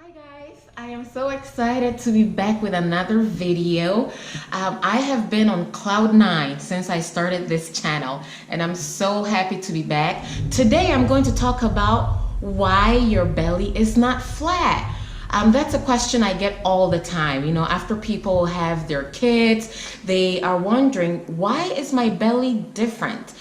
Hi guys, I am so excited to be back with another video. I have been on cloud nine since I started this channel and I'm so happy to be back. Today I'm going to talk about why your belly is not flat. That's a question I get all the time. You know, after people have their kids, they are wondering, why is my belly different?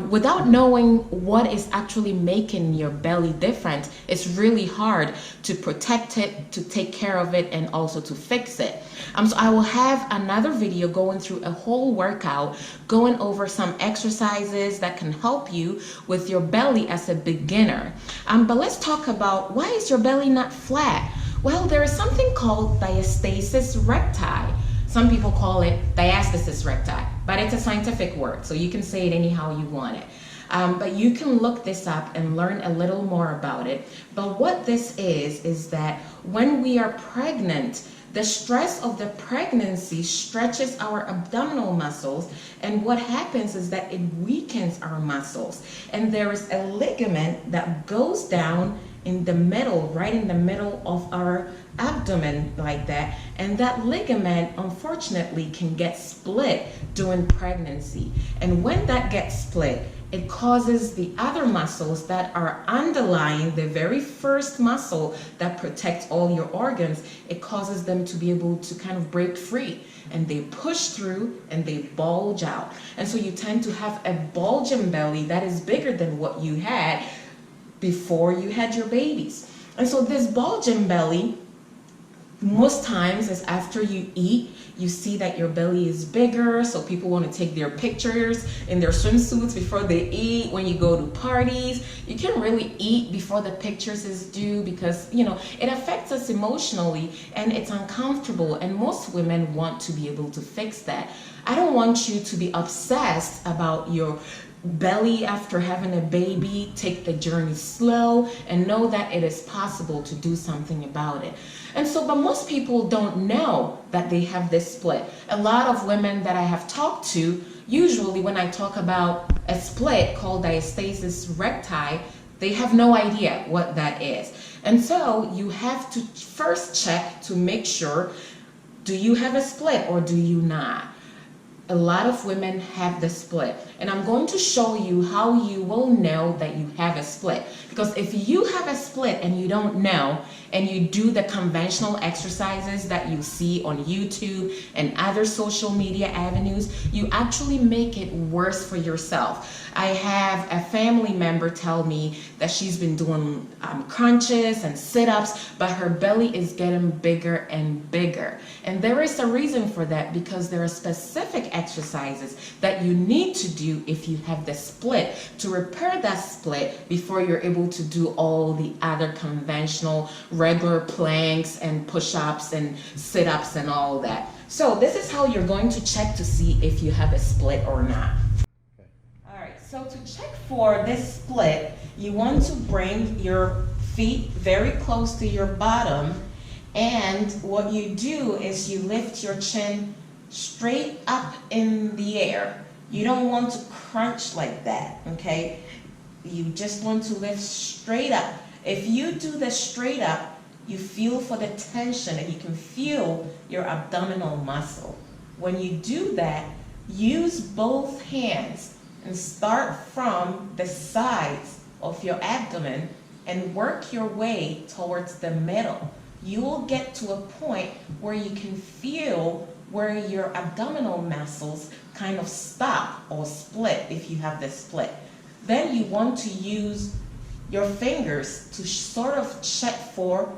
Without knowing what is actually making your belly different, it's really hard to protect it, to take care of it, and also to fix it. So I will have another video going through a whole workout, going over some exercises that can help you with your belly as a beginner. But let's talk about, why is your belly not flat? Well, there is something called diastasis recti. Some people call it diastasis recti, but it's a scientific word, so you can say it anyhow you want it. But you can look this up and learn a little more about it. But what this is that when we are pregnant, the stress of the pregnancy stretches our abdominal muscles, and what happens is that it weakens our muscles. And there is a ligament that goes down in the middle, right in the middle of our abdomen like that, and that ligament unfortunately can get split during pregnancy. And when that gets split, it causes the other muscles that are underlying the very first muscle that protects all your organs, it causes them to be able to kind of break free, and they push through and they bulge out. And so you tend to have a bulging belly that is bigger than what you had before you had your babies. And so this bulging belly, most times is after you eat, you see that your belly is bigger, so people want to take their pictures in their swimsuits before they eat. When you go to parties, you can't really eat before the pictures is due because, you know, it affects us emotionally and it's uncomfortable, and most women want to be able to fix that. I don't want you to be obsessed about your belly after having a baby. Take the journey slow and know that it is possible to do something about it. And so, but most people don't know that they have this split. A lot of women that I have talked to, usually when I talk about a split called diastasis recti, they have no idea what that is. And so you have to first check to make sure, do you have a split or do you not? A lot of women have the split, and I'm going to show you how you will know that you have a split. Because if you have a split and you don't know, and you do the conventional exercises that you see on YouTube and other social media avenues, you actually make it worse for yourself. I have a family member tell me that she's been doing crunches and sit-ups, but her belly is getting bigger and bigger. And there is a reason for that, because there are specific exercises that you need to do if you have the split to repair that split before you're able to do all the other conventional regular planks and push-ups and sit-ups and all that. So this is how you're going to check to see if you have a split or not. All right, so to check for this split, you want to bring your feet very close to your bottom, and what you do is you lift your chin straight up in the air. You don't want to crunch like that, okay? You just want to lift straight up. If you do the straight up, you feel for the tension and you can feel your abdominal muscle. When you do that, use both hands and start from the sides of your abdomen and work your way towards the middle. You will get to a point where you can feel where your abdominal muscles kind of stop or split if you have this split. Then you want to use your fingers to sort of check for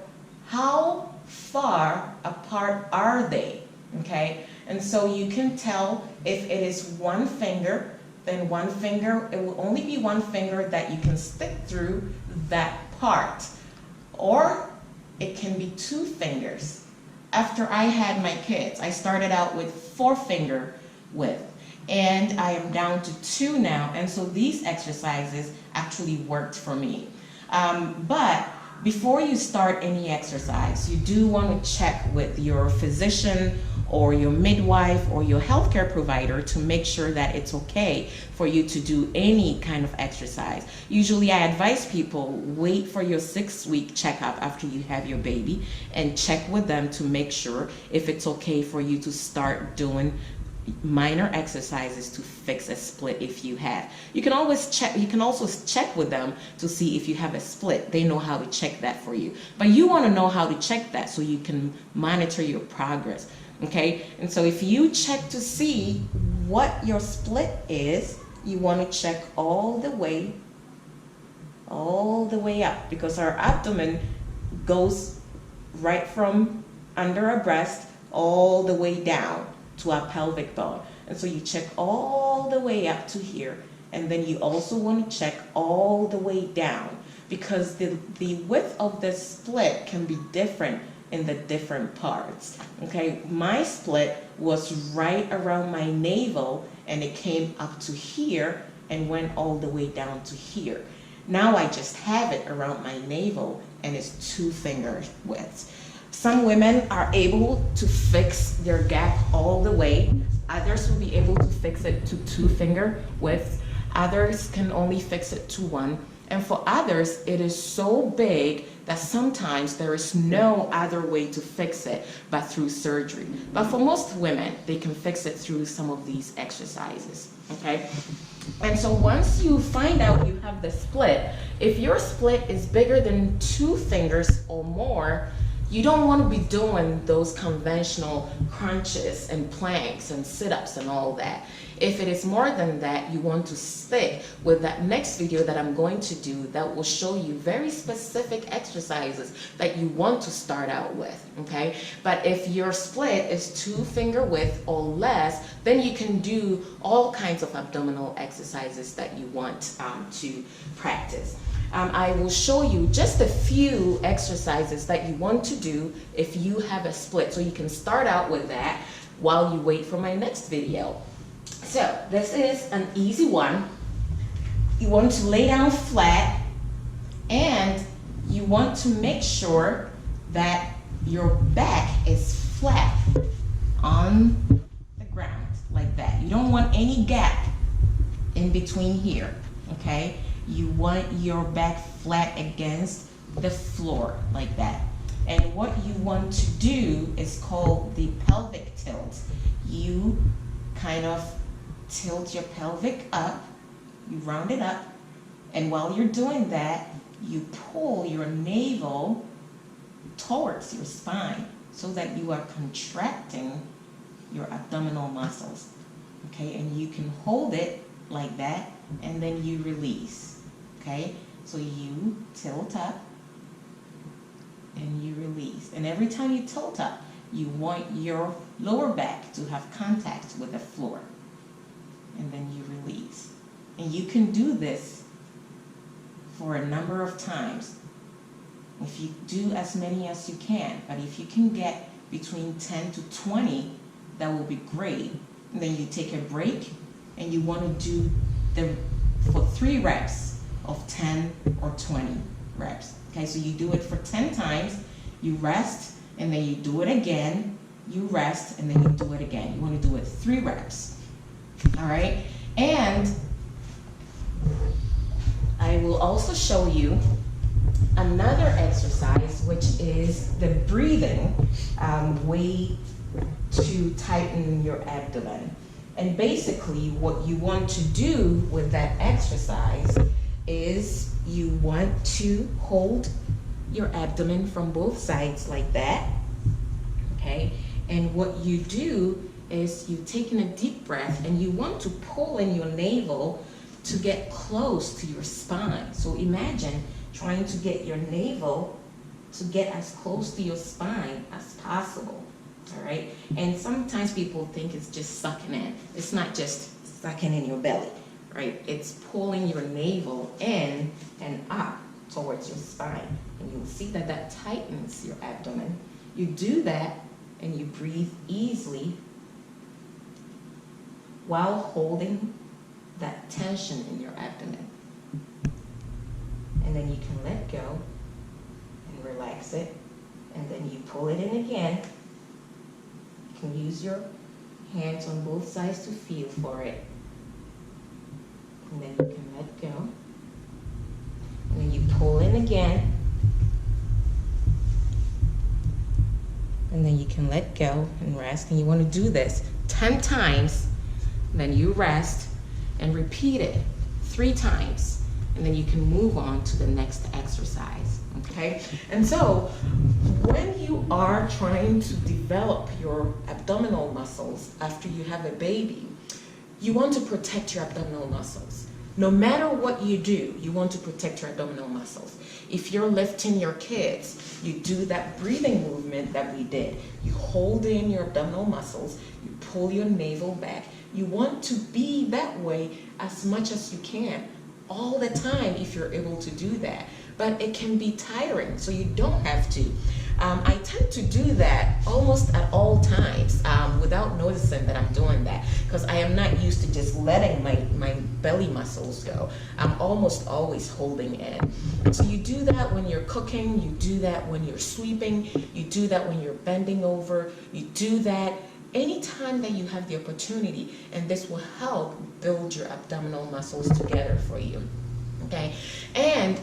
how far apart are they, okay? And so you can tell if it is one finger, then one finger, it will only be one finger that you can stick through that part. Or it can be two fingers. After I had my kids, I started out with 4-finger width, and I am down to 2 now, and so these exercises actually worked for me. But before you start any exercise, you do want to check with your physician or your midwife or your healthcare provider to make sure that it's okay for you to do any kind of exercise. Usually I advise people wait for your 6-week checkup after you have your baby and check with them to make sure if it's okay for you to start doing minor exercises to fix a split if you have. You can always check, you can also check with them to see if you have a split. They know how to check that for you. But you want to know how to check that so you can monitor your progress. Okay? And so if you check to see what your split is, you want to check all the way up, because our abdomen goes right from under our breast all the way down to our pelvic bone. And so you check all the way up to here, and then you also want to check all the way down, because the width of the split can be different in the different parts. Okay, my split was right around my navel, and it came up to here and went all the way down to here. Now I just have it around my navel, and it's 2 finger widths. Some women are able to fix their gap all the way. Others will be able to fix it to 2 finger width. Others can only fix it to 1. And for others, it is so big that sometimes there is no other way to fix it but through surgery. But for most women, they can fix it through some of these exercises, okay? And so once you find out you have the split, if your split is bigger than 2 fingers or more, you don't want to be doing those conventional crunches and planks and sit-ups and all that. If it is more than that, you want to stick with that next video that I'm going to do that will show you very specific exercises that you want to start out with, okay? But if your split is 2 finger width or less, then you can do all kinds of abdominal exercises that you want to practice. I will show you just a few exercises that you want to do if you have a split, so you can start out with that while you wait for my next video. So this is an easy one. You want to lay down flat, and you want to make sure that your back is flat on the ground like that. You don't want any gap in between here, okay? You want your back flat against the floor like that. And what you want to do is called the pelvic tilt. You kind of tilt your pelvic up, you round it up, and while you're doing that, you pull your navel towards your spine so that you are contracting your abdominal muscles, okay? And you can hold it like that, and then you release, okay? So you tilt up, and you release. And every time you tilt up, you want your lower back to have contact with the floor, and then you release. And you can do this for a number of times. If you do as many as you can, but if you can get between 10 to 20, that will be great. And then you take a break, and you want to do for 3 reps of 10 or 20 reps. Okay, so you do it for 10 times, you rest, and then you do it again, you rest, and then you do it again. You want to do it 3 reps. All right, and I will also show you another exercise, which is the breathing way to tighten your abdomen. And basically what you want to do with that exercise is you want to hold your abdomen from both sides like that, okay? And what you do is you take in a deep breath, and you want to pull in your navel to get close to your spine. So imagine trying to get your navel to get as close to your spine as possible, all right? And sometimes people think it's just sucking in. It's not just sucking in your belly, right? It's pulling your navel in and up towards your spine. And you'll see that that tightens your abdomen. You do that, and you breathe easily while holding that tension in your abdomen. And then you can let go and relax it, and then you pull it in again, You can use your hands on both sides to feel for it. And then you can let go. And then you pull in again. And then you can let go and rest. And you want to do this 10 times. Then you rest and repeat it 3 times. And then you can move on to the next exercise. Okay? And so when you are trying to develop your abdominal muscles after you have a baby, you want to protect your abdominal muscles. No matter what you do, you want to protect your abdominal muscles. If you're lifting your kids, you do that breathing movement that we did. You hold in your abdominal muscles, you pull your navel back. You want to be that way as much as you can, all the time if you're able to do that. But it can be tiring, so you don't have to. I tend to do that almost at all times without noticing that I'm doing that, because I am not used to just letting my belly muscles go. I'm almost always holding in. So you do that when you're cooking, you do that when you're sweeping, you do that when you're bending over, you do that anytime that you have the opportunity, and this will help build your abdominal muscles together for you. Okay? And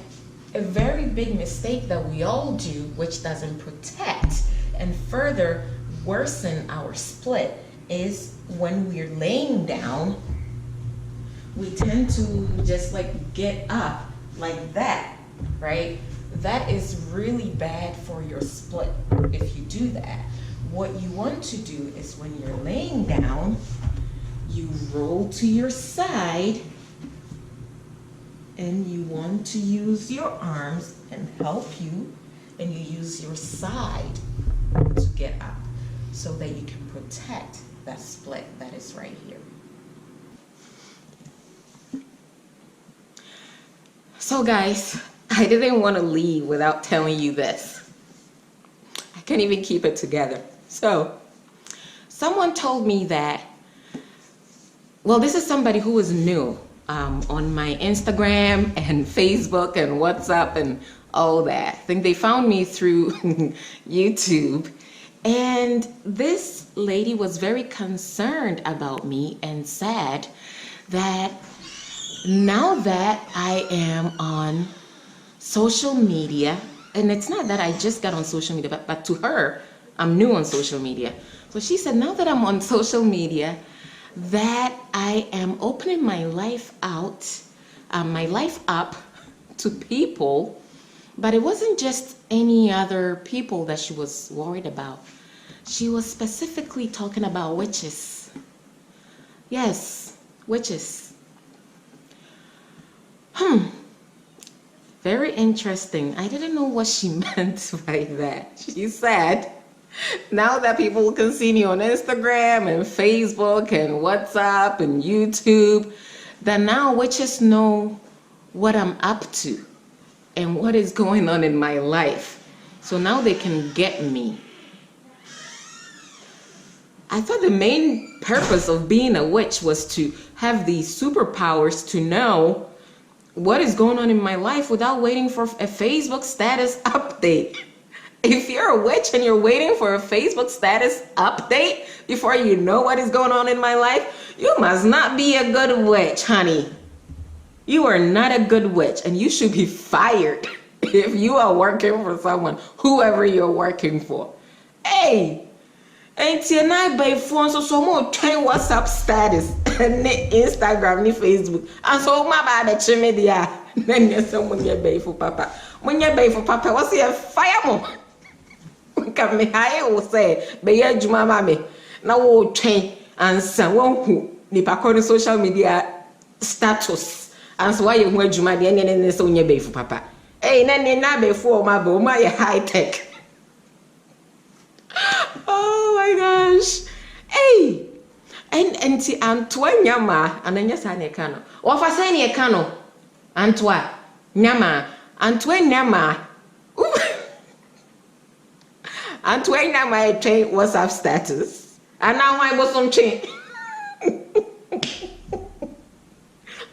a very big mistake that we all do, which doesn't protect and further worsen our split, is when we're laying down, we tend to just like get up like that, right? That is really bad for your split if you do that. What you want to do is when you're laying down, you roll to your side, and you want to use your arms and help you, and you use your side to get up so that you can protect that split that is right here. So guys, I didn't want to leave without telling you this. I can't even keep it together. So someone told me that, well, this is somebody who is new on my Instagram and Facebook and WhatsApp and all that. I think they found me through YouTube. And this lady was very concerned about me and said that now that I am on social media, and it's not that I just got on social media, but to her, I'm new on social media. So she said, now that I'm on social media, that I am opening my life out, my life up to people, but it wasn't just any other people that she was worried about. She was specifically talking about witches. Yes, witches. Very interesting. I didn't know what she meant by that. She said, now that people can see me on Instagram and Facebook and WhatsApp and YouTube, that now witches know what I'm up to and what is going on in my life. So now they can get me. I thought the main purpose of being a witch was to have these superpowers to know what is going on in my life without waiting for a Facebook status update. If you're a witch and you're waiting for a Facebook status update before you know what is going on in my life, you must not be a good witch, honey. You are not a good witch, and you should be fired if you are working for someone, whoever you're working for. Hey, ain't you not by phone so more train WhatsApp status and Instagram and Facebook. And so my bad media. Then there's someone you pay for papa. When you pay for papa, what's your fire mo? Come me high will say, be a juma mammy. Now we'll train and someone who nipa on social media status. And so why you want juma the end and so you pay for papa. Hey, then na before my boy, my high tech. Oh my gosh. Hey. And see Antoine Yama and then yes I cano. Or if I say cano Antoine Nyama Antoine Nyama Antoine Nyama train WhatsApp status. And now I was on chain.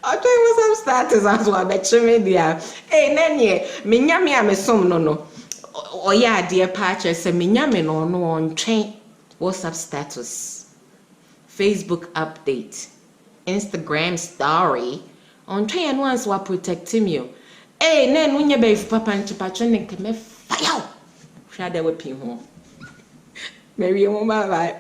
I train WhatsApp status as well, but you media. Hey Nanye, Minyami am a some no. Oh yeah, dear patcher, say Minyami no on train. WhatsApp status, Facebook update, Instagram story. On try and once wa protect me. Hey, nen when you be papa and chipatron and me fire. Shade we pin home. Maybe you won't buy.